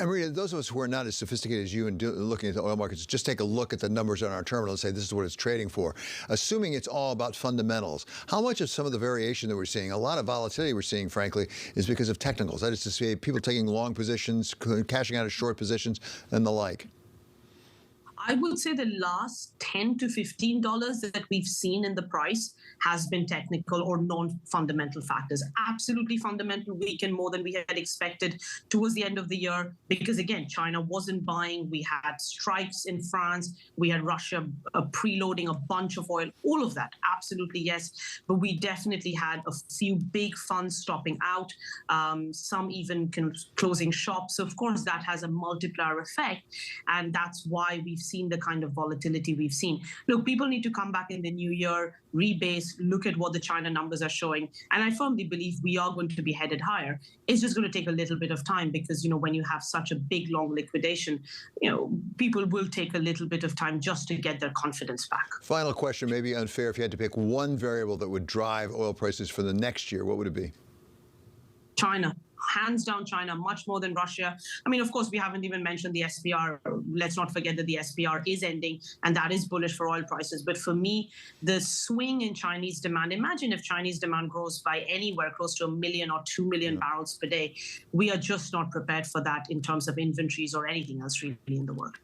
Amrita, those of us who are not as sophisticated as you in looking at the oil markets, just take a look at the numbers on our terminal and say this is what it's trading for. Assuming it's all about fundamentals, how much of some of the variation that we're seeing, a lot of volatility we're seeing, frankly, is because of technicals? That is to say, people taking long positions, cashing out of short positions, and the like. I would say the last $10 to $15 that we've seen in the price has been technical or non-fundamental factors. Absolutely fundamental weakened more than we had expected towards the end of the year because, again, China wasn't buying. We had strikes in France. We had Russia preloading a bunch of oil. All of that, absolutely, yes. But we definitely had a few big funds stopping out, some even closing shops. So, of course, that has a multiplier effect. And that's why we've seen the kind of volatility we've seen. Look, people need to come back in the new year, rebase, look at what the China numbers are showing. And I firmly believe we are going to be headed higher. It's just going to take a little bit of time because, when you have such a big, long liquidation, people will take a little bit of time just to get their confidence back. Final question, maybe unfair. If you had to pick one variable that would drive oil prices for the next year, what would it be? China. Hands down China, much more than Russia. I mean, of course, we haven't even mentioned the SPR. Let's not forget that the SPR is ending, and that is bullish for oil prices. But for me, the swing in Chinese demand, imagine if Chinese demand grows by anywhere close to 1 million or 2 million barrels per day. We are just not prepared for that in terms of inventories or anything else really in the world.